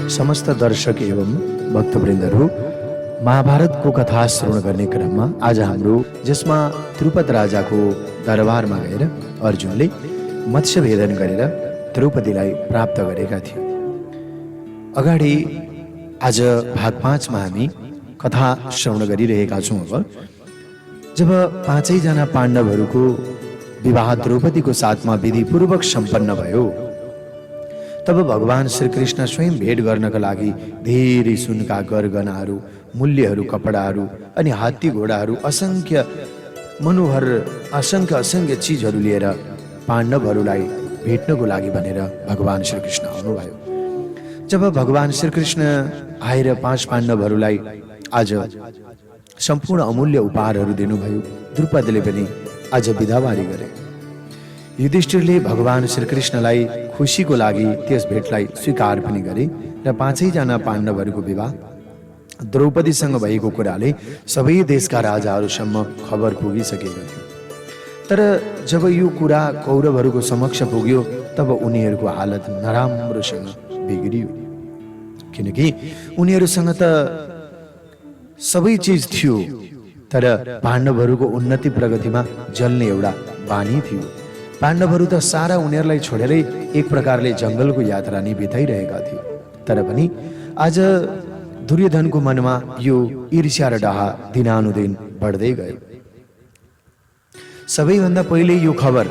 समस्त दर्शक एवं भक्तवृन्दहरू, महाभारतको कथा श्रवण गर्ने क्रममा आज हाम्रो जसमा द्रुपद राजाको दरबारमा गएर अर्जुनले मत्स्य भेदन गरेर द्रौपदीलाई प्राप्त गरेका थिए। अगाडि आज भाग 5 मा हामी कथा श्रवण गरिरहेका छौँ। अब जब 5 जना पाण्डवहरूको विवाह द्रौपदीको साथमा विधिपूर्वक सम्पन्न भयो, तब भगवान श्री कृष्ण स्वयं भेट गर्नका लागि धेरै सुनका गरगहनाहरू, मूल्यहरू, कपडाहरू अनि हात्ती घोडाहरू, असंख्य मनोहर असंख्य चिजहरू लिएर पाण्डवहरूलाई भेट्नको लागि भनेर भगवान श्री कृष्ण आउनुभयो। जब भगवान श्री कृष्ण आएर 5 पाण्डवहरूलाई आज सम्पूर्ण अमूल्य उपहारहरू दिनुभयो, द्रुपदले पनि आज बिदावारी गरे। युधिष्ठिरले भगवान श्री कृष्णलाई खुसीको लागि त्यस भेटलाई स्वीकार पनि गरे र 5 जना पाण्डवहरूको विवाह द्रौपदीसँग भएको कुराले सबै देशका राजाहरूसम्म खबर पुगिसकेको थियो। तर जब यो कुरा कौरवहरूको समक्ष पुग्यो, तब उनीहरूको हालत नराम्रोसँग बिग्रियो, किनकि उनीहरूसँग त सबै चिज थियो, तर पाण्डवहरूको उन्नति प्रगतिमा जल्ने एउटा बानी थियो। पाण्डवहरू त सारा उनीहरूलाई छोडेरै एक प्रकारले जंगलको यात्रा नै बिताइरहेका थिए। तर पनि आज दुर्योधनको मनमा यो ईर्ष्या र डाहा दिनानुदिन बढ्दै गयो। सबैभन्दा पहिले यो खबर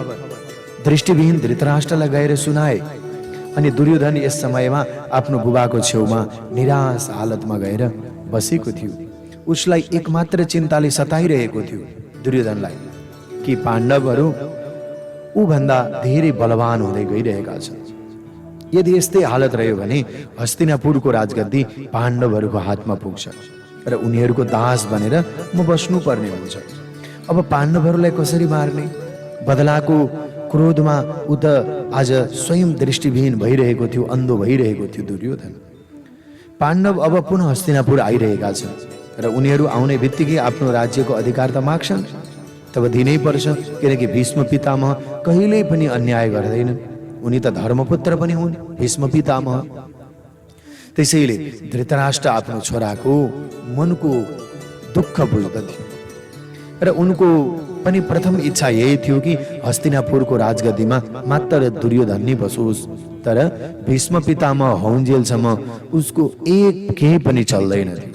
दृष्टिविहीन धृतराष्ट्रलाई गएर सुनाए अनि दुर्योधन यस समयमा आफ्नो बुबाको छेउमा निराश हालतमा गएर बसेको थियो। उसलाई एकमात्र चिन्ताले सताइरहेको थियो दुर्योधनलाई कि पाण्डवहरू ऊभन्दा धेरै बलवान हुँदै गइरहेका छन्। यदि यस्तै हालत रह्यो भने हस्तिनापुरको राजगद्दी पाण्डवहरूको हातमा पुग्छ र उनीहरूको दास बनेर म बस्नुपर्ने हुन्छ। अब पाण्डवहरूलाई कसरी मार्ने? बदलाको क्रोधमा उ त आज स्वयं दृष्टिविहीन भइरहेको थियो, अन्धो भइरहेको थियो दुर्योधन। पाण्डव अब पुनः हस्तिनापुर आइरहेका छन् र उनीहरू आउने बित्तिकै आफ्नो राज्यको अधिकार त माग्छन्, तब दिनै पर्छ, किनकि भीष्म पितामह कहिल्यै पनि अन्याय गर्दैनन्। उनी त धर्मपुत्र पनि हुन्, भीष्म पितामह। त्यसैले धृतराष्ट्र आफ्नो छोराको मनको दुःख बुझ्दथ्यो र उनको पनि प्रथम इच्छा यही थियो कि हस्तिनापुरको राजगद्दीमा मात्र दुर्योधन नै बसोस्। तर भीष्म पितामह हौन्जेलसम्म उसको एक केही पनि चल्दैन थियो।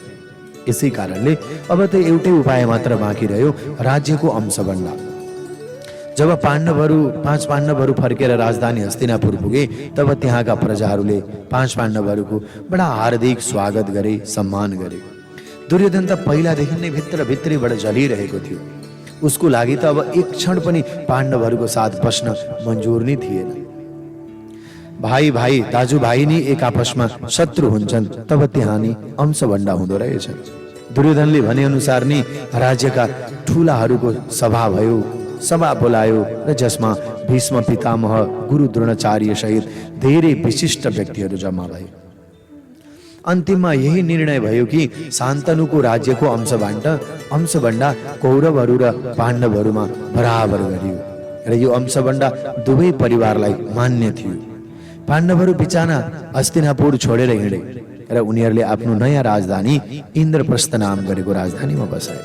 यसै कारणले अब त एउटै उपाय मात्र बाँकी रह्यो, राज्यको अंशबण्डा। जब 5 पाण्डवहरू फर्केर राजधानी हस्तिनापुर पुगे, तब त्यहाँका प्रजाहरूले 5 पाण्डवहरूको बडा हार्दिक स्वागत गरे, सम्मान गरे। दुर्योधन त पहिलादेखि नै भित्रैबाट जलिरहेको थियो। उसको लागि त अब एक क्षण पनि पाण्डवहरूको साथ बस्न मन्जुर नै थिएन। भाइ दाजुभाइ नै एक आपसमा शत्रु हुन्छन्, तब त्यहाँ नि अंशभण्डा हुँदो रहेछ। दुर्योधनले भने अनुसार नै राज्यका ठुलाहरूको सभा भयो, सभा बोलायो र जसमा भीष्म पितामह, गुरु द्रोणाचार्य सहित धेरै विशिष्ट व्यक्तिहरू जम्मा भए। अन्तिममा यही निर्णय भयो कि शान्तनुको राज्यको अंशभण्डा कौरवहरू र पाण्डवहरूमा बराबर गरियो र यो अंशभण्डा दुवै परिवारलाई मान्य थियो। पाण्डवहरू बिचाना हस्तिनापुर छोडेर हिँडे र उनीहरूले आफ्नो नयाँ राजधानी इन्द्रप्रस्थ नाम गरेको राजधानीमा बसाए।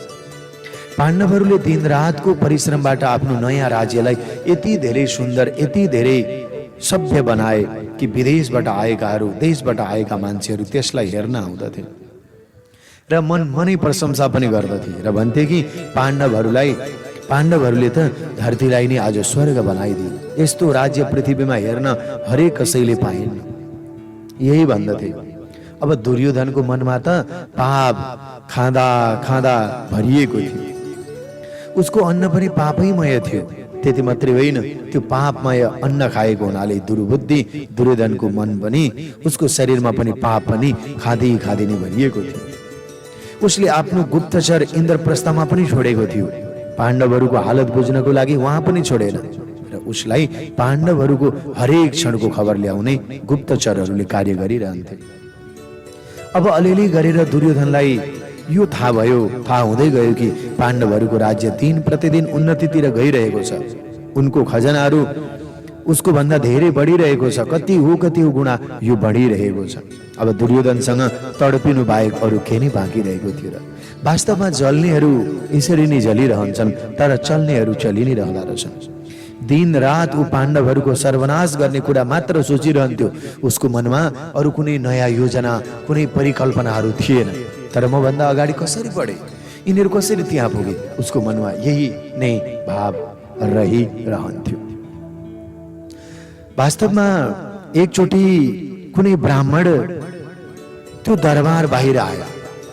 पाण्डवहरूले दिनरातको परिश्रमबाट आफ्नो नयाँ राज्यलाई यति धेरै सुन्दर, यति धेरै सभ्य बनाए कि विदेशबाट आएकाहरू, देशबाट आएका मान्छेहरू त्यसलाई हेर्न आउँदथे र मनै प्रशंसा पनि गर्दथे र भन्थे कि पाण्डवहरूले त धरतीलाई नै आज स्वर्ग बनाइदिए, यस्तो राज्य पृथ्वीमा हेर्न हरेक कसैले पाइन्न, यही भन्दथे। अब दुर्योधनको मनमा त पाप खाँदा भरिएको थियो। उसको अन्न पनि पापैमय थियो। त्यति मात्रै होइन, त्यो पापमय अन्न खाएको हुनाले दुर्बुद्धि दुर्योधनको मन पनि, उसको शरीरमा पनि पाप पनि खाँदै नै भरिएको थियो। उसले आफ्नो गुप्तचर इन्द्रप्रस्थमा पनि छोडेको थियो। पाण्डवहरूको हालत बुझ्नको लागि उहाँ पनि छोडेन र उसलाई पाण्डवहरूको हरेक क्षणको खबर ल्याउने गुप्तचरहरूले कार्य गरिरहन्थे। अब अलिअलि गरेर दुर्योधनलाई यो थाहा हुँदै गयो कि पाण्डवहरूको राज्य दिन प्रतिदिन उन्नतितिर गइरहेको छ। उनको खजनाहरू उसको भन्दा धेरै बढिरहेको छ। कति हो गुणा यो बढिरहेको छ। अब दुर्योधनसँग तडपिनु बाहेक अरू के नै बाँकी रहेको थियो र? वास्तवमा जल्नेहरू यसरी नै जलिरहन्छन्, तर चल्नेहरू चलि नै रहँदा रहेछन्। दिन रात ऊ पाण्डवहरूको सर्वनाश गर्ने कुरा मात्र सोचिरहन्थ्यो। उसको मनमा अरू कुनै नयाँ योजना, कुनै परिकल्पनाहरू थिएन। तर मभन्दा अगाडि कसरी बढे, यिनीहरू कसरी त्यहाँ पुगे, उसको मनमा यही नै भाव रहिरहन्थ्यो। वास्तवमा एकचोटि कुनै ब्राह्मण त्यो दरबार बाहिर आयो,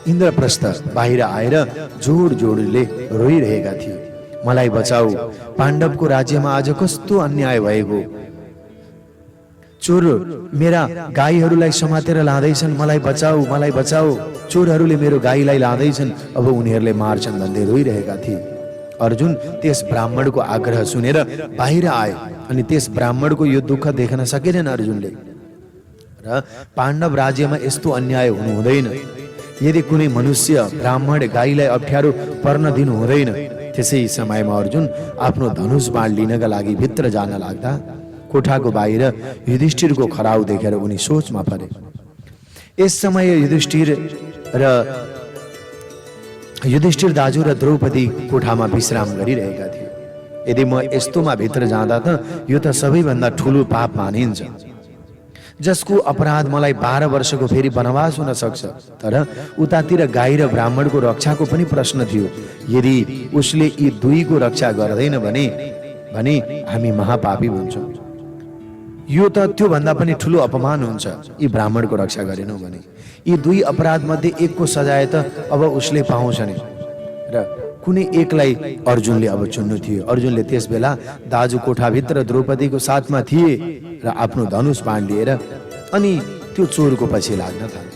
इन्द्रप्रस्थ बाहिर आएर जोड-जोडले रोइरहेका थिए। मलाई बचाऊ, पाण्डवको राज्यमा आज कस्तो अन्याय भएको। चोर मेरा गाईहरूलाई समातेर लाँदैछन्, मलाई बचाऊ, मलाई बचाऊ। चोरहरूले मेरो गाईलाई लाँदैछन्, अब उनीहरूले मार्छन् भन्दै रोइरहेका थिए। अर्जुन त्यस ब्राह्मणको आग्रह सुनेर बाहिर आए अनि त्यस ब्राह्मणको यो दुःख देख्न सकेनन् अर्जुनले। र पाण्डव राज्यमा यस्तो अन्याय हुनु हुँदैन। यदि कुनै मनुष्य ब्राह्मण गाईलाई अप्ठ्यारो पर्न दिनु हुँदैन। त्यसै समयमा अर्जुन आफ्नो धनुष बाण लिनका लागि भित्र जान लाग्दा कोठाको बाहिर युधिष्ठिरको खराउ देखेर उनी सोचमा परे। यस समय युधिष्ठिर दाजु र द्रौपदी कोठामा विश्राम गरिरहेका थिए। यदि म यस्तोमा भित्र जाँदा त यो त सबैभन्दा ठुलो पाप मानिन्छ, जसको अपराध मलाई 12 वर्षको फेरि वनवास हुन सक्छ। तर उतातिर गाई र ब्राह्मणको रक्षाको पनि प्रश्न थियो। यदि उसले यी दुईको रक्षा गर्दैन भने हामी महापापी हुन्छौँ। यो त त्यो भन्दा पनि ठुलो अपमान हुन्छ यी ब्राह्मणको रक्षा गरेनौँ भने। यी दुई अपराध मध्ये एकको सजाय त अब उसले पाउँछ नि, र कुनै एकलाई अर्जुनले अब चुन्नु थियो। अर्जुनले त्यस बेला दाजु कोठाभित्र द्रौपदीको साथमा थिए र आफ्नो धनुष बाण लिएर अनि त्यो चोरको पछि लाग्न थाले।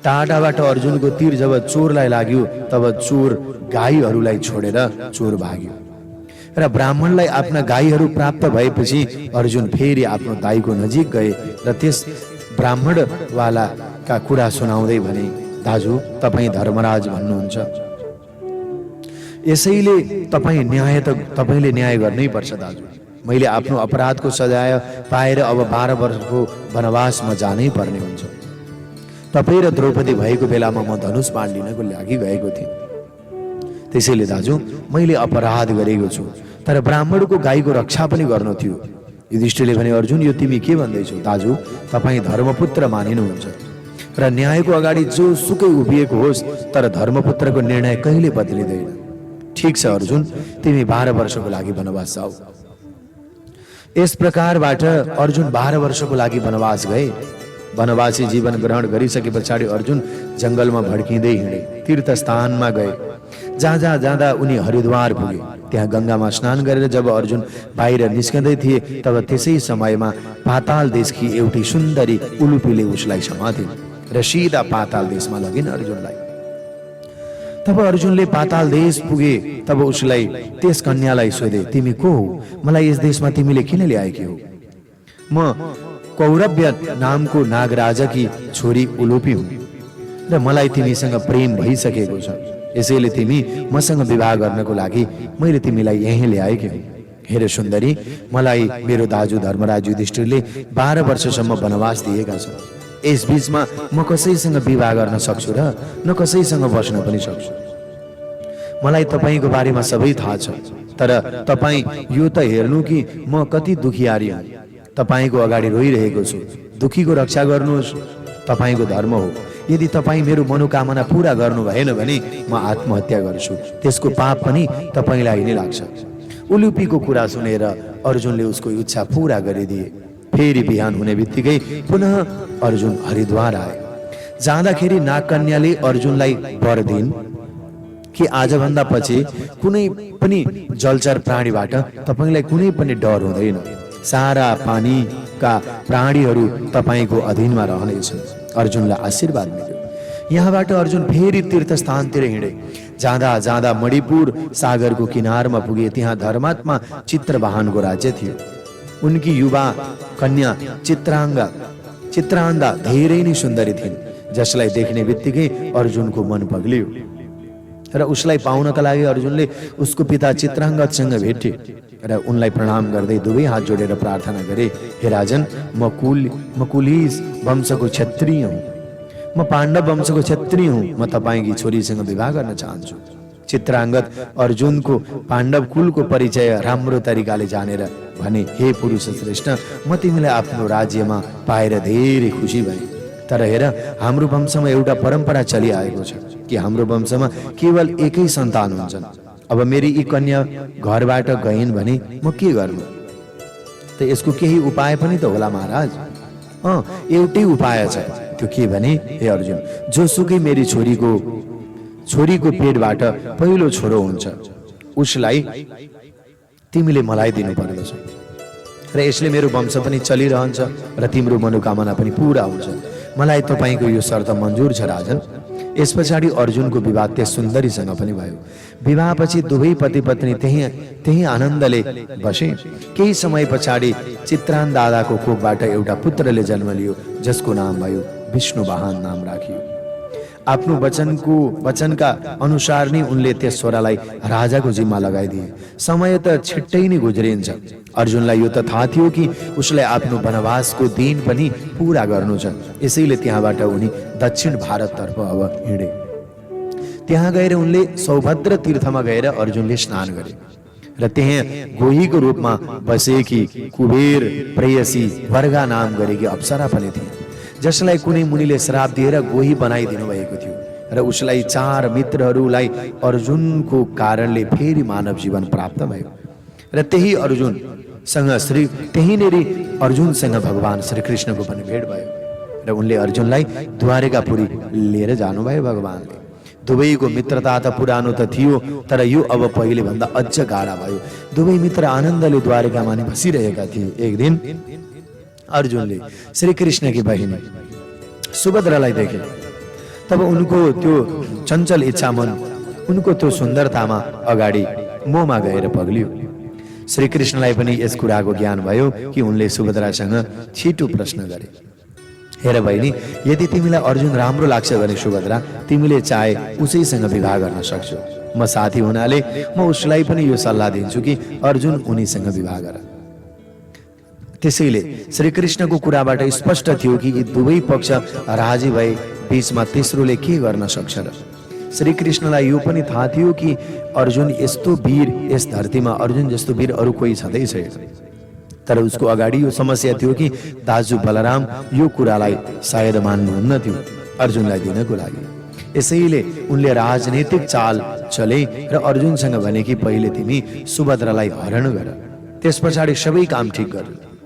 टाढाबाट अर्जुनको तीर जब चोरलाई लाग्यो तब चोर गाईहरूलाई छोडेर चोर भाग्यो र ब्राह्मणलाई आफ्ना गाईहरू प्राप्त भएपछि अर्जुन फेरि आफ्नो दाईको नजिक गए र त्यस ब्राह्मणवालाका कुरा सुनाउँदै भने, दाजु तपाईँ धर्मराज भन्नुहुन्छ, यसैले तपाईले न्याय गर्नै पर्छ दाजु। मैले आफ्नो अपराधको सजाय पाएर अब 12 वर्षको वनवासमा जानै पर्ने हुन्छ। तपाईँ र द्रौपदी भएको बेलामा म धनुष बाण लिनको लागि गएको थिएँ। त्यसैले दाजु मैले अपराध गरेको छु, तर ब्राह्मणको गाईको रक्षा पनि गर्नु थियो। युधिष्ठिरले भने, अर्जुन यो तिमी के भन्दैछौ? दाजु तपाईँ धर्मपुत्र मानिनुहुन्छ र न्यायको अगाडि जो सुकै उभिएको होस्, तर धर्मपुत्रको निर्णय कहिले बदलिँदैन। ठीक छ अर्जुन, तिमी 12 वर्षको लागि वनवास जाऊ। यस प्रकारबाट अर्जुन 12 वर्षको लागि वनवास गए। वनवासी जीवन ग्रहण गरिसके पछाडि अर्जुन जंगलमा भड्किँदै हिँडे, तीर्थस्थानमा गए। जहाँ जाँदा उनी हरिद्वार पुगे। त्यहाँ गंगामा स्नान गरेर जब अर्जुन बाहिर निस्कँदै थिए तब त्यसै समयमा पाताल देशकी एउटी सुन्दरी उलुपीले उसलाई समातिन् र सिधा पाताल देशमा लगिन् अर्जुनलाई। तब अर्जुनले पाताल देश पुगे तब उसलाई त्यस कन्यालाई सोधे, तिमी को हो? मलाई यस देशमा तिमीले किन ल्याएकी हो? म कौरव्य नामको नागराजाकी छोरी उलुपी हुँ र मलाई तिमीसँग प्रेम भइसकेको छ। यसैले तिमी मसँग विवाह गर्नको लागि मैले तिमीलाई यहीँ ल्याएकी हुँ। हेर सुन्दरी, मलाई मेरो दाजु धर्मराज युधिष्ठिरले 12 वर्षसम्म वनवास दिएका छन्। यस बीचमा म कसैसँग विवाह गर्न सक्छु र न कसैसँग बस्न पनि सक्छु। मलाई तपाईको बारेमा सबै थाहा छ, तर तपाईँ यो त हेर्नु कि म कति दुखियारी हुँ। तपाईको अगाडि रोइरहेको छु। दुखीको रक्षा गर्नुहोस्, तपाईको धर्म हो। यदि तपाईँ मेरो मनोकामना पूरा गर्नु भएन भने म आत्महत्या गर्छु। त्यसको पाप पनि तपाईलाई नै लाग्छ। उलुपीको कुरा सुनेर अर्जुनले उसको इच्छा पूरा गरिदिए। फेरि बिहान हुने बित्तिकै पुनः अर्जुन हरिद्वार आए। जाँदाखेरि नागकन्याले अर्जुनलाई वर दिइन् कि आजभन्दा पछि कुनै पनि जलचर प्राणीबाट तपाईलाई कुनै पनि डर हुँदैन। सारा पानीका प्राणीहरू तपाईको अधीनमा रहनेछन्। अर्जुनलाई आशीर्वाद मिल्यो। यहाँबाट अर्जुन फेरि तीर्थस्थानतिर हिँडे। जाँदा जाँदा मणिपुर सागरको किनारमा पुगे। त्यहाँ धर्मात्मा चित्रवाहनको राज्य थियो। उनकी युवा कन्या चित्राङ्गा धेरै नै सुन्दरी थिइन्, जसलाई देख्ने बित्तिकै अर्जुनको मन पग्लियो र उसलाई पाउनका लागि अर्जुनले उसको पिता चित्राङ्गदसँग भेटे। र उनलाई प्रणाम गर्दै दुवै हात जोडेर प्रार्थना गरे, हे राजन, म कुलीस वंशको क्षत्रिय हुँ, म पाण्डव वंशको क्षत्रिय हुँ, म तपाईँकी छोरीसँग विवाह गर्न चाहन्छु। चित्रांगद अर्जुनको पाण्डव कुलको परिचय राम्रो तरिकाले जानेर भने, हे पुरुष श्रेष्ठ, म तिमीलाई आफ्नो राज्यमा पाएर धेरै खुसी भएँ। तर हेर, हाम्रो वंशमा एउटा परम्परा चलिआएको छ कि हाम्रो वंशमा केवल एकै सन्तान हुन्छन्। अब मेरी यी कन्या घरबाट गइन् भने म के गर्नु? त यसको केही उपाय पनि त होला महाराज। एउटै उपाय छ, त्यो के भने, हे अर्जुन, जोसुकै मेरी छोरीको पेटबाट पहिलो छोरो हुन्छ उसलाई तिमीले मलाई दिनु पर्दछ र यसले मेरो वंश पनि चलिरहन्छ र तिम्रो मनोकामना पनि पूरा हुन्छ। मलाई तपाईँको यो शर्त मन्जुर छ राजन। यस पछाडि अर्जुनको विवाह त्यस सुन्दरीसँग पनि भयो। विवाहपछि दुवै पति पत्नी त्यही आनन्दले बसे। केही समय पछाडि चित्रान दादाको कोखबाट एउटा पुत्रले जन्म लियो, जसको नाम भयो विष्णुवाहन नाम राखियो। आफ्नो वचनका अनुसार नै उनले त्यस छोरालाई राजाको जिम्मा लगाइदिए। समय त छिट्टै नै गुज्रिन्छ। अर्जुनलाई यो त थाहा थियो कि उसलाई आफ्नो वनवासको दिन पनि पूरा गर्नु छ। यसैले त्यहाँबाट उनी दक्षिण भारततर्फ अब हिँडे। त्यहाँ गएर उनले सौभद्र तीर्थमा गएर अर्जुनले स्नान गरे र त्यहाँ गोहीको रूपमा बसेकी कुबेर प्रेयसी वर्गा नाम गरेकी अप्सरा पनि थिए, जसलाई कुनै मुनिले श्राप दिएर गोही बनाइदिनु भएको थियो र उसलाई 4 मित्रहरूलाई अर्जुनको कारणले फेरि मानव जीवन प्राप्त भयो। र त्यहीनेरि अर्जुनसँग भगवान श्रीकृष्णको पनि भेट भयो र उनले अर्जुनलाई द्वारिकापुरी लिएर जानुभयो। भगवानले दुवैको मित्रता त पुरानो त थियो, तर यो अब पहिले भन्दा अझ गाढा भयो। दुवै मित्र आनन्दले द्वारिकामा नि बसिरहेका थिए। एक दिन अर्जुनले श्रीकृष्णकी बहिनी सुभद्रालाई देखे। तब उनको त्यो चञ्चल इच्छा मन उनको त्यो सुन्दरतामा अगाडि मोहमा गएर पग्लियो। श्रीकृष्णलाई पनि यस कुराको ज्ञान भयो कि उनले सुभद्रासँग छिटो प्रश्न गरे, हेर बहिनी, यदि तिमीलाई अर्जुन राम्रो लाग्छ भने सुभद्रा, तिमीले चाहे उसैसँग विवाह गर्न सक्छौ। म साथी हुनाले म उसलाई पनि यो सल्लाह दिन्छु कि अर्जुन उनीसँग विवाह गर। त्यसैले श्रीकृष्णको कुराबाट स्पष्ट थियो कि यी दुवै पक्ष राजी भए बीचमा तेस्रोले के गर्न सक्छ र श्रीकृष्णलाई यो पनि थाहा थियो कि अर्जुन यस्तो वीर, यस धरतीमा अर्जुन जस्तो वीर अरू कोही छँदै छैन। तर उसको अगाडि यो समस्या थियो कि दाजु बलराम यो कुरालाई सायद मान्नुहुन्न थियो अर्जुनलाई दिनको लागि। यसैले उनले राजनीतिक चाल चले र अर्जुनसँग भने कि पहिले तिमी सुभद्रालाई हरण गर, त्यस पछाडि सबै काम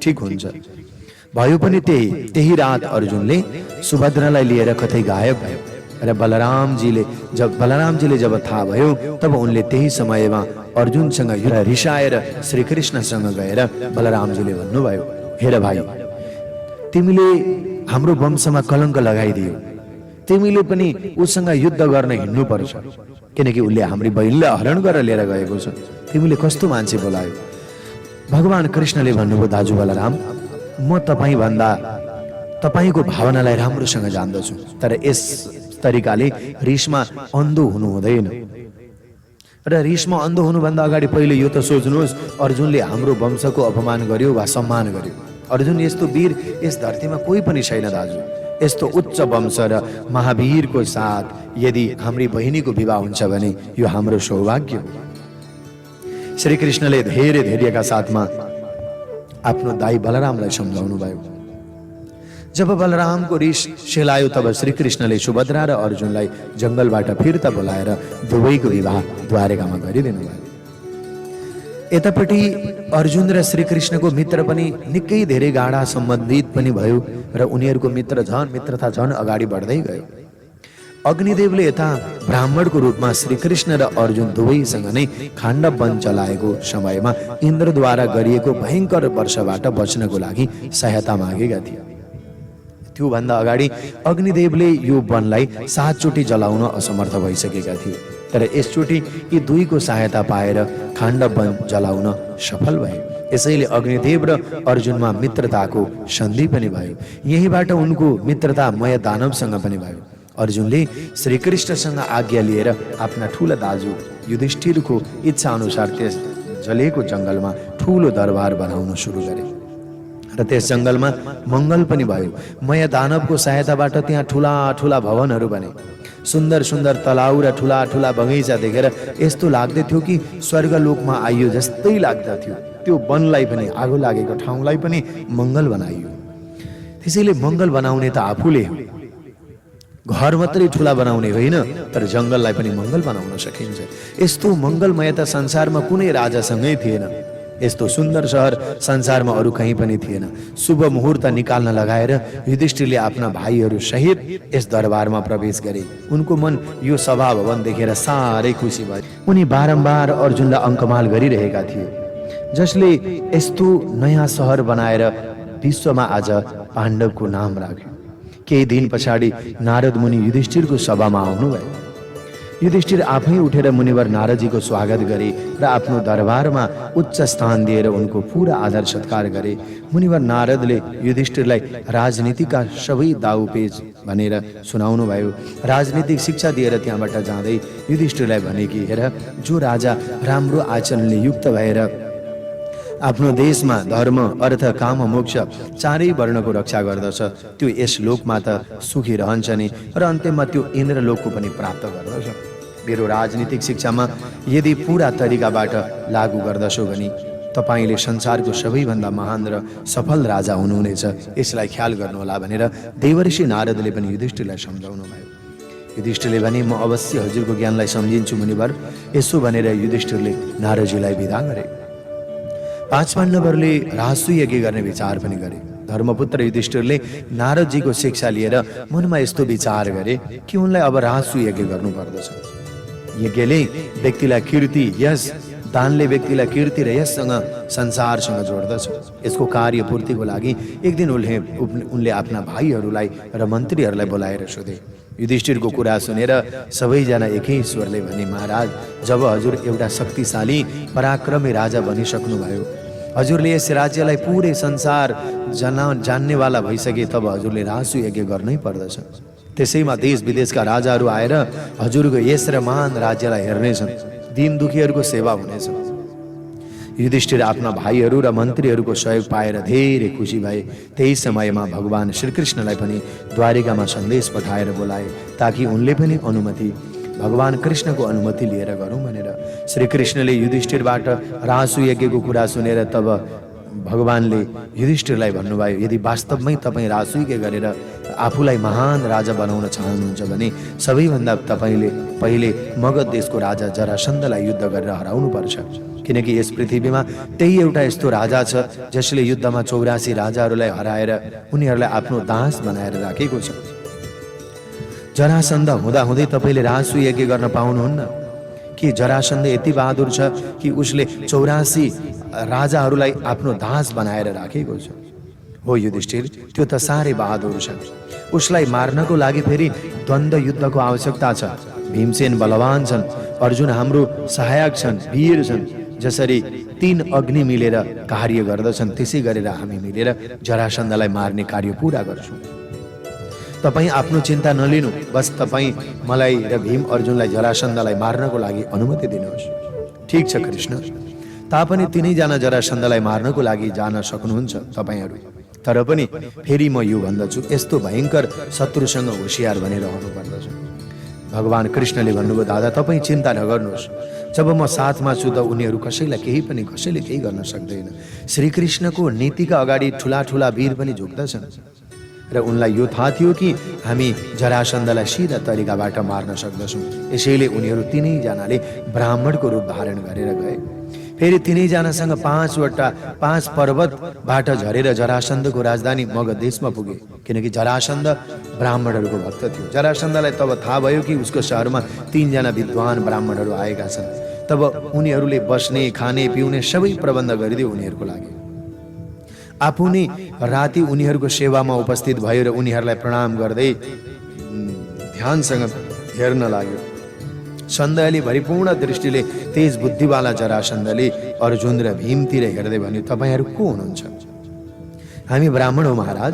ठिक हुन्छ। भयो पनि त्यही रात अर्जुनले सुभद्रालाई लिएर कतै गायब भयो र बलरामजीले जब थाहा भयो तब उनले त्यही समयमा अर्जुनसँग रिसाएर श्रीकृष्णसँग गएर बलरामजीले भन्नुभयो, हेर भाइ, तिमीले हाम्रो वंशमा कलङ्क लगाइदियो, तिमीले पनि उसँग युद्ध गर्न हिँड्नु पर्छ, किनकि उसले हाम्रो बहिनीलाई हरण गरेर लिएर गएको छ। तिमीले कस्तो मान्छे बोलायो? भगवान कृष्णले भन्नुभयो, दाजु बलराम, म तपाईँको भावनालाई राम्रोसँग जान्दछु, तर यस तरिकाले रिसमा अन्धो हुनु हुँदैन। र रिसमा अन्धो हुनुभन्दा अगाडि पहिले यो त सोच्नुहोस्, अर्जुनले हाम्रो वंशको अपमान गर्यो वा सम्मान गर्यो? अर्जुन यस्तो वीर यस धरतीमा कोही पनि छैन दाजु। यस्तो उच्च वंश र महावीरको साथ यदि हाम्री बहिनीको विवाह हुन्छ भने यो हाम्रो सौभाग्य हो। श्रीकृष्णले धेरै धैर्यका साथमा आफ्नो दाइ बलरामलाई सम्झाउनु भयो। जब बलरामको रिस सेलायो तब श्रीकृष्णले सुभद्रा र अर्जुनलाई जंगलबाट फिर्ता बोलाएर दुवैको विवाह द्वारिकामा गरिदिनु भयो। यतापट्टि अर्जुन र श्रीकृष्णको मित्र पनि निकै धेरै गाढा सम्बन्धित पनि भयो र उनीहरूको मित्रता झन अगाडि बढ्दै गयो। अग्निदेवले यता ब्राह्मणको रूपमा श्रीकृष्ण र अर्जुन दुवैसँग नै खाण्डव वन चलाएको समयमा इन्द्रद्वारा गरिएको भयङ्कर वर्षबाट बच्नको लागि सहायता मागेका थिए। त्योभन्दा अगाडि अग्निदेवले यो वनलाई 7 चोटि जलाउन असमर्थ भइसकेका थिए, तर यसचोटि यी दुईको सहायता पाएर खाण्डव वन जलाउन सफल भए। यसैले अग्निदेव र अर्जुनमा मित्रताको सन्धि पनि भयो। यहीबाट उनको मित्रता मय दानवसँग पनि भयो। अर्जुनले श्रीकृष्णसँग आज्ञा लिएर आफ्ना ठूला दाजु युधिष्ठिरको इच्छा अनुसार त्यस जलेको जङ्गलमा ठुलो दरबार बनाउन सुरु गरे र त्यस जङ्गलमा मङ्गल पनि भयो। मय दानवको सहायताबाट त्यहाँ ठुला ठुला भवनहरू बने। सुन्दर सुन्दर तलाउ र ठुला ठुला बगैँचा देखेर यस्तो लाग्दै थियो कि स्वर्गलोकमा आइयो जस्तै लाग्दथ्यो। त्यो वनलाई पनि, आगो लागेको ठाउँलाई पनि मङ्गल बनाइयो। त्यसैले मङ्गल बनाउने त आफूले हो। घर मात्रै ठुला बनाउने होइन, तर जङ्गललाई पनि मङ्गल बनाउन सकिन्छ। यस्तो मङ्गलमय त संसारमा कुनै राजासँगै थिएन। यस्तो सुन्दर सहर संसारमा अरू कहीँ पनि थिएन। शुभ मुहुर्त निकाल्न लगाएर युधिष्ठिरले आफ्ना भाइहरू सहित यस दरबारमा प्रवेश गरे। उनको मन यो सभा भवन देखेर साह्रै खुसी भए। उनी बारम्बार अर्जुनलाई अङ्कमाल गरिरहेका थिए, जसले यस्तो नयाँ सहर बनाएर विश्वमा आज पाण्डवको नाम राख्यो। केही दिन पछाडि नारद मुनि युधिष्ठिरको सभामा आउनुभयो। युधिष्ठिर आफै उठेर मुनिवर नारदजीको स्वागत गरे र आफ्नो दरबारमा उच्च स्थान दिएर उनको पूरा आदर सत्कार गरे। मुनिवर नारदले युधिष्ठिरलाई राजनीतिका सबै दाउपेच भनेर सुनाउनु भयो। राजनीतिक शिक्षा दिएर त्यहाँबाट जाँदै युधिष्ठिरलाई भने कि हेर, जो राजा राम्रो आचरणले युक्त भएर आफ्नो देशमा धर्म, अर्थ, काम, मोक्ष चारै वर्णको रक्षा गर्दछ, त्यो यस लोकमा त सुखी रहन्छ नि, र अन्त्यमा त्यो इन्द्रलोकको पनि प्राप्त गर्दछ। मेरो राजनीतिक शिक्षामा यदि पूरा तरिकाबाट लागू गर्दछौ भने तपाईले संसारको सबैभन्दा महान र सफल राजा हुनुहुनेछ, यसलाई ख्याल गर्नुहोला भनेर देवर्षि नारदले पनि युधिष्ठिरलाई सम्झाउनु भयो। युधिष्ठिरले भने म अवश्य हजुरको ज्ञानलाई सम्झिन्छु मुनिवर। यसो भनेर युधिष्ठिरले नारदजीलाई विदा गरे। पाँच पाण्डवहरूले राजसु यज्ञ गर्ने विचार पनि गरे। धर्मपुत्र युधिष्ठिरले नारदजीको शिक्षा लिएर मनमा यस्तो विचार गरे कि उनलाई अब राजसु यज्ञ गर्नुपर्दछ। यज्ञले व्यक्तिलाई कीर्ति, यश, दानले व्यक्तिलाई कीर्ति र यससँग संसारसँग जोड्दछ। यसको कार्यपूर्तिको लागि एक दिन उनले आफ्ना भाइहरूलाई र मन्त्रीहरूलाई बोलाएर सोधे। युधिष्ठिरको कुरा सुनेर सबैजना एकै स्वरले भने, महाराज, जब हजुर एउटा शक्तिशाली पराक्रमी राजा बनिसक्नुभयो, हजुरले यस राज्यलाई पुरै संसार जान्नेवाला भइसके, तब हजुरले राजसु यज्ञ गर्नै पर्दछ। त्यसैमा देश विदेशका राजाहरू आएर हजुरको यस र महान राज्यलाई हेर्नेछन्, दीन दुखीहरूको सेवा हुनेछ। युधिष्ठिर आफ्ना भाइहरू र मन्त्रीहरूको सहयोग पाएर धेरै खुसी भए। त्यही समयमा भगवान श्रीकृष्णलाई पनि द्वारिकामा सन्देश पठाएर बोलाए, ताकि उनले पनि भगवान कृष्णको अनुमति लिएर गरौँ भनेर। श्रीकृष्णले युधिष्ठिरबाट राजसु यज्ञको कुरा सुनेर तब भगवानले युधिष्ठिरलाई भन्नुभयो, यदि वास्तवमै तपाईँ राजसु यज्ञ गरेर आफूलाई महान राजा बनाउन चाहनुहुन्छ भने सबैभन्दा तपाईँले पहिले मगध देशको राजा जरासन्धलाई युद्ध गरेर हराउनुपर्छ। किनकि यस पृथ्वीमा त्यही एउटा यस्तो राजा छ जसले युद्धमा 84 राजाहरूलाई हराएर उनीहरूलाई आफ्नो दास बनाएर राखेको छ। जरासन्ध हुँदाहुँदै तपाईँले राजसु यज्ञ गर्न पाउनुहुन्न कि? जरासन्ध यति बहादुर छ कि उसले 84 राजाहरूलाई आफ्नो दास बनाएर राखेको छ। हो युधिष्ठिर, त्यो त साह्रै बहादुर छ। उसलाई मार्नको लागि फेरि द्वन्द्व युद्धको आवश्यकता छ। भीमसेन बलवान छन्, अर्जुन हाम्रो सहायक छन्, वीर छन्। जसरी 3 अग्नि मिलेर कार्य गर्दछन्, त्यसै गरेर हामी मिलेर जरासन्धलाई मार्ने कार्य पूरा गर्छौँ। तपाईँ आफ्नो चिन्ता नलिनु, बस तपाईँ मलाई र भीम अर्जुनलाई जरासन्धलाई मार्नको लागि अनुमति दिनुहोस्। ठिक छ कृष्ण, तापनि तिनैजना जरासन्धलाई मार्नको लागि जान सक्नुहुन्छ तपाईँहरू। तर पनि फेरि म यो भन्दछु, यस्तो भयङ्कर शत्रुसँग होसियार बनिरहनु पर्दछ। भगवान कृष्णले भन्नुभयो, दादा तपाईँ चिन्ता नगर्नुहोस्, जब म साथमा छु त उनीहरू कसैले केही गर्न सक्दैन। श्रीकृष्णको नीतिका अगाडि ठुला ठुला वीर पनि झुक्दछन् र उनलाई यो थाहा थियो कि हामी जरासन्धलाई सिधा तरिकाबाट मार्न सक्दछौँ। यसैले उनीहरू तिनैजनाले ब्राह्मणको रूप धारण गरेर गए। फेरि तिनैजनासँग 5 पर्वतबाट झरेर जरासन्धको राजधानी मगध देशमा पुगे। किनकि जरासन्ध ब्राह्मणहरूको भक्त थियो। जरासन्धलाई तब थाहा भयो कि उसको सहरमा 3 जना विद्वान ब्राह्मणहरू आएका छन्। तब उनीहरूले बस्ने, खाने, पिउने सबै प्रबन्ध गरिदियो उनीहरूको लागि। आफू नै राति उनीहरूको सेवामा उपस्थित भयो र उनीहरूलाई प्रणाम गर्दै ध्यानसँग हेर्न लाग्यो। सन्देहले भरिपूर्ण दृष्टिले तेज बुद्धिवाला जरासन्धले अर्जुन र भीमतिर हेर्दै भन्यो, तपाईँहरू को हुनुहुन्छ? हामी ब्राह्मण हौ महाराज।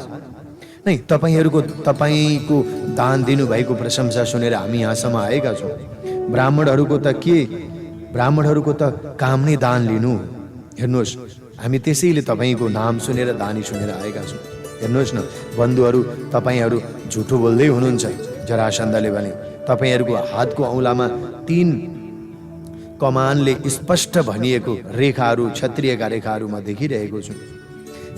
नै तपाईँको दान दिनुभएको प्रशंसा सुनेर हामी यहाँसम्म आएका छौँ। ब्राह्मणहरूको त के ब्राह्मणहरूको त काम नै दान लिनु। हेर्नुहोस्, हामी त्यसैले तपाईँको नाम सुनेर दानी सुनेर आएका छौँ। हेर्नुहोस् न बन्धुहरू, तपाईँहरू झुठो बोल्दै हुनुहुन्छ। जरासन्धले भने तपाईँहरूको हातको औँलामा 3 कमानले स्पष्ट भनिएको रेखाहरू, क्षत्रियका रेखाहरू म देखिरहेको छु।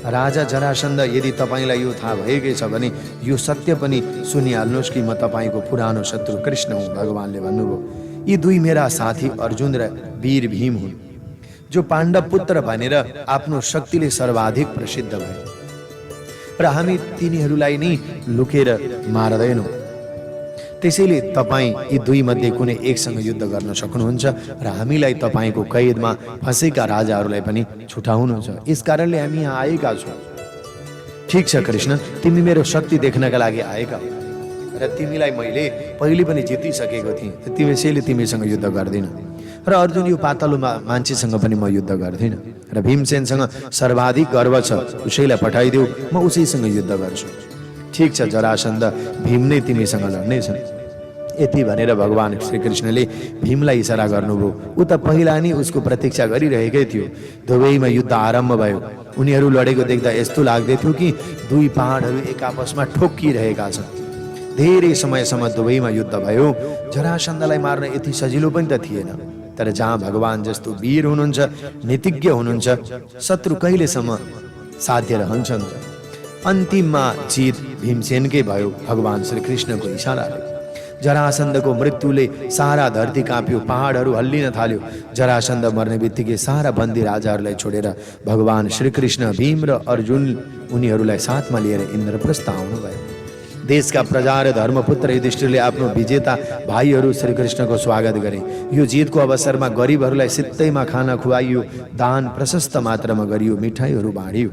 राजा जरासन्ध, यदि तपाईँलाई यो थाहा भएकै छ भने यो सत्य पनि सुनिहाल्नुहोस् कि म तपाईँको पुरानो शत्रु कृष्ण हुँ। भगवानले भन्नुभयो, यी 2 मेरा साथी अर्जुन र वीर भीम हुन्, जो पाण्डव पुत्र भनेर आफ्नो शक्तिले सर्वाधिक प्रसिद्ध भए, र हामी तिनीहरूलाई नै लुकेर मार्दैनौँ। त्यसैले तपाईँ यी 2 मध्ये कुनै एकसँग युद्ध गर्न सक्नुहुन्छ र हामीलाई तपाईँको कैदमा फँसेका राजाहरूलाई पनि छुटाउनुहुन्छ। यस कारणले हामी यहाँ आएका छौँ। ठिक छ कृष्ण, तिमी मेरो शक्ति देख्नका लागि आएका हो र तिमीलाई मैले पहिले पनि जितिसकेको थिएँ, त्यसैले तिमीसँग युद्ध गर्दिनँ। र अर्जुन, यो पातलो मान्छेसँग पनि म युद्ध गर्दिनँ र भीमसेनसँग सर्वाधिक गर्व छ, उसैलाई पठाइदेऊ, म उसैसँग युद्ध गर्छु। ठिक छ जरासन्ध, भीम नै तिमीसँग लड्नेछन्। यति भनेर भगवान श्रीकृष्णले भीमलाई इसारा गर्नुभयो। ऊ त पहिला नै उसको प्रतीक्षा गरिरहेकै थियो। दुवैमा युद्ध आरम्भ भयो। उनीहरू लडेको देख्दा यस्तो लाग्दै थियो कि 2 पहाडहरू एक आपसमा ठोक्किरहेका छन्। धेरै समयसम्म दुवैमा युद्ध भयो। जरासन्धलाई मार्न यति सजिलो पनि त थिएन, तर जहाँ भगवान जस्तो वीर हुनुहुन्छ, नीतिज्ञ हुनुहुन्छ, शत्रु कहिलेसम्म साध्य रहन्छन्। अन्तिममा जित भीमसेनकै भयो भगवान श्रीकृष्णको इशाराले। जरासन्धको मृत्युले सारा धरती काँप्यो, पहाडहरू हल्लिन थाल्यो। जरासन्ध मर्ने बित्तिकै सारा बन्दी राजाहरूलाई छोडेर भगवान श्रीकृष्ण, भीम र अर्जुन उनीहरूलाई साथमा लिएर इन्द्रप्रस्थ आउनुभयो। देशका प्रजा र धर्मपुत्र युधिष्ठिरले आफ्नो विजेता भाइहरू श्रीकृष्णको स्वागत गरे। यो जितको अवसरमा गरिबहरूलाई सित्तैमा खाना खुवाइयो, दान प्रशस्त मात्रामा गरियो, मिठाईहरू बाँडियो।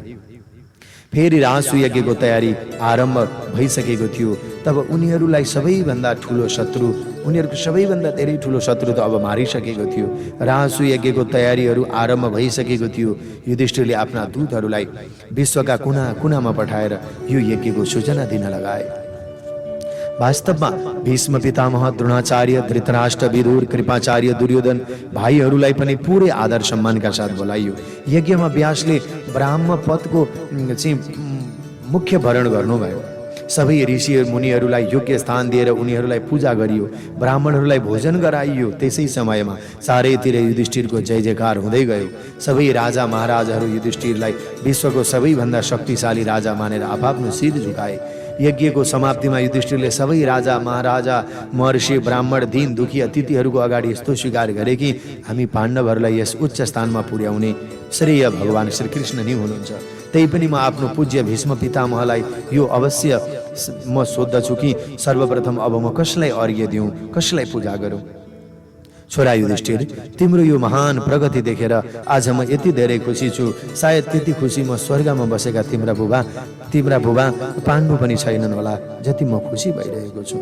फेरि रासु यज्ञको तयारी आरम्भ भइसकेको थियो। तब उनीहरूलाई सबैभन्दा ठुलो शत्रु, उनीहरूको सबैभन्दा धेरै ठुलो शत्रु त अब मारिसकेको थियो। रासु यज्ञको तयारीहरू आरम्भ भइसकेको थियो। युधिष्ठिरले आफ्ना दूतहरूलाई विश्वका कुना कुनामा पठाएर यो यज्ञको सूचना दिन लगाए। वास्तवमा भीष्म पितामह, द्रोणाचार्य, धृतराष्ट्र, विदुर, कृपाचार्य, दुर्योधन भाइहरूलाई पनि पुरै आदर सम्मानका साथ बोलाइयो। यज्ञमा व्यासले ब्राह्म पदको चाहिँ मुख्य भरण गर्नुभयो। सबै ऋषि मुनिहरूलाई योग्य स्थान दिएर उनीहरूलाई पूजा गरियो, ब्राह्मणहरूलाई भोजन गराइयो। त्यसै समयमा चारैतिर युधिष्ठिरको जय जयकार हुँदै गयो। सबै राजा महाराजाहरू युधिष्ठिरलाई विश्वको सबैभन्दा शक्तिशाली राजा मानेर आफ्नो शिर झुकाए। यज्ञको समाप्तिमा युधिष्ठिरले सबै राजा महाराजा, महर्षि, ब्राह्मण, दीन दुखी अतिथिहरूको अगाडि यस्तो स्वीकार गरे कि हामी पाण्डवहरूलाई यस उच्च स्थानमा पुर्याउने श्रेय भगवान श्रीकृष्ण नै हुनुहुन्छ। त्यही पनि म आफ्नो पूज्य भीष्म पितामहलाई यो अवश्य म सोध्दछु कि सर्वप्रथम अब म कसलाई अर्घ्य दिउँ, कसलाई पूजा गरौँ। छोरा युधिष्ठिर, तिम्रो यो महान प्रगति देखेर आज म यति धेरै खुसी छु। सायद त्यति खुसी म स्वर्गमा बसेका तिम्रा बुबा पाण्डु पनि छैनन् होला जति म खुसी भइरहेको छु।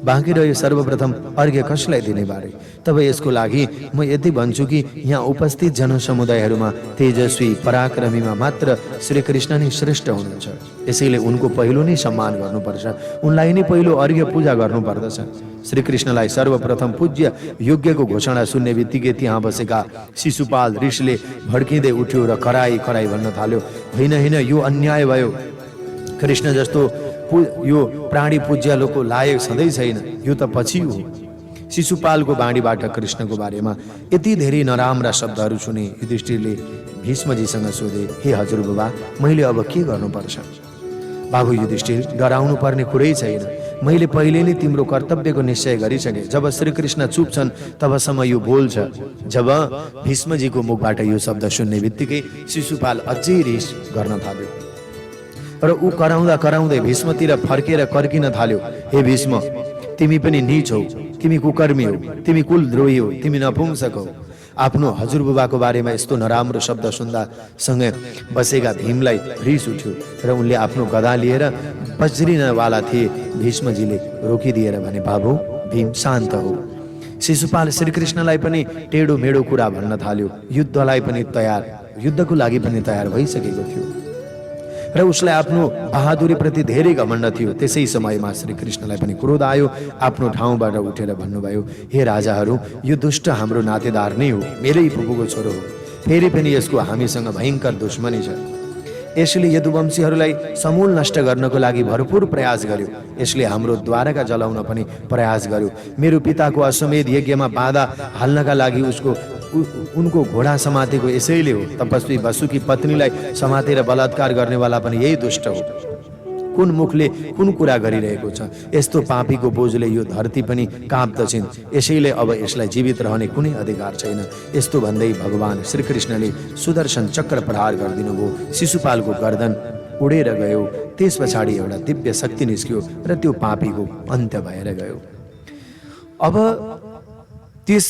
बाँकी रह्यो सर्वप्रथम अर्घ्य कसलाई दिने बारे। तब यसको लागि म यति भन्छु कि यहाँ उपस्थित जनसमुदायहरूमा तेजस्वी पराक्रमीमा मात्र श्रीकृष्ण नै श्रेष्ठ हुनुहुन्छ। यसैले उनको पहिलो नै सम्मान गर्नुपर्छ, उनलाई नै पहिलो अर्घ्य पूजा गर्नुपर्दछ। श्रीकृष्णलाई सर्वप्रथम पूज्य योग्यको घोषणा सुन्ने बित्तिकै त्यहाँ बसेका शिशुपाल ऋषिले भड्किँदै उठ्यो र कराई कराई भन्न थाल्यो, होइन होइन, यो अन्याय भयो। कृष्ण जस्तो यो प्राणी पूज्यको लायक सधैँ छैन, यो त पछि हो। शिशुपालको बाणीबाट कृष्णको बारेमा यति धेरै नराम्रा शब्दहरू सुने युधिष्ठिरले भीष्मजीसँग सोधे, हे हजुरबुबा, मैले अब के गर्नुपर्छ? बाबु युधिष्ठिर, डराउनु पर्ने कुरै छैन। मैले पहिले नै तिम्रो कर्तव्यको निश्चय गरिसके। जब श्रीकृष्ण चुप छन् तबसम्म यो बोल्छ। जब भीष्मजीको मुखबाट यो शब्द सुन्ने बित्तिकै शिशुपाल अझै रिस गर्न थाल्यो र ऊ कराउँदा कराउँदै भीष्मतिर फर्केर कर्किन थाल्यो, हे भीष्म, तिमी पनि नीच हौ, तिमी कुकर्मी हौ, तिमी कुलद्रोही हौ, तिमी नपुंसक हौ। आफ्नो हजुरबुबाको बारेमा यस्तो नराम्रो शब्द सुन्दा सँगै बसेका भीमलाई रिस उठ्यो र उनले आफ्नो गदा लिएर बज्रिनवाला थिए। भीष्मजीले रोकिदिएर भने, बाबु भीम, शान्त हो। शिशुपाल श्रीकृष्णलाई पनि टेढो मेढो कुरा भन्न थाल्यो। युद्धको लागि पनि तयार भइसकेको थियो। र उसलाई आफ्नो बहादुरीप्रति धेरै घमण्ड थियो। त्यसै समयमा श्री कृष्णलाई पनि क्रोध आयो। आफ्नो ठाउँबाट उठेर भन्नुभयो, हे राजाहरू, यो दुष्ट हाम्रो नातेदार नै हो, मेरै फुपूको छोरो हो, फेरि पनि यसको हामीसँग भयङ्कर दुश्मनी छ। यसले यदुवंशीहरूलाई समूल नष्ट गर्नको लागि भरपूर प्रयास गर्यो। यसले हाम्रो द्वारका जलाउन पनि प्रयास गर्यो। मेरो पिताको अश्वमेध यज्ञमा बाधा हाल्नका लागि उनको घोडा समातेको यसैले हो। तपस्वी वसुकी पत्नीलाई समातेर बलात्कार गर्नेवाला पनि यही दुष्ट हो। कुन मुखले कुन कुरा गरिरहेको छ? यस्तो पापीको बोझले यो धरती पनि काँप्दछिन्। यसैले अब यसलाई जीवित रहने कुनै अधिकार छैन। यस्तो भन्दै भगवान श्रीकृष्णले सुदर्शन चक्र प्रहार गरिदिनु भयो। शिशुपालको गर्दन उडेर गयो। त्यस पछाडि एउटा दिव्य शक्ति निस्क्यो र त्यो पापीको अन्त्य भएर गयो। अब त्यस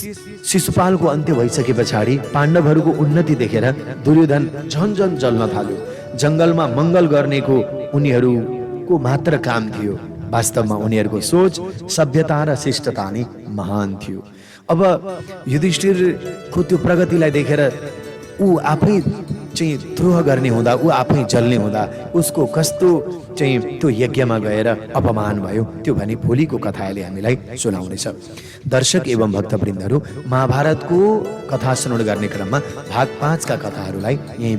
शिशुपालको अन्त्य भइसके पछाडि पाण्डवहरूको उन्नति देखेर दुर्योधन झन झन जल्न थाल्यो। जङ्गलमा मङ्गल गर्नेको उनीहरूको मात्र काम थियो। वास्तवमा उनीहरूको सोच, सभ्यता र शिष्टता नै महान थियो। अब युधिष्ठिरको त्यो प्रगतिलाई देखेर ऊ आफै चाहिँ द्रोह गर्ने हुँदा, ऊ आफै जल्ने हुँदा उसको कस्तो चाहिँ त्यो यज्ञमा गएर अपमान भयो, त्यो भने भोलिको कथाले हामीलाई सुनाउनेछ। दर्शक एवं भक्तवृन्दहरू, महाभारतको कथा श्रवण गर्ने क्रममा भाग 5 का कथाहरूलाई यही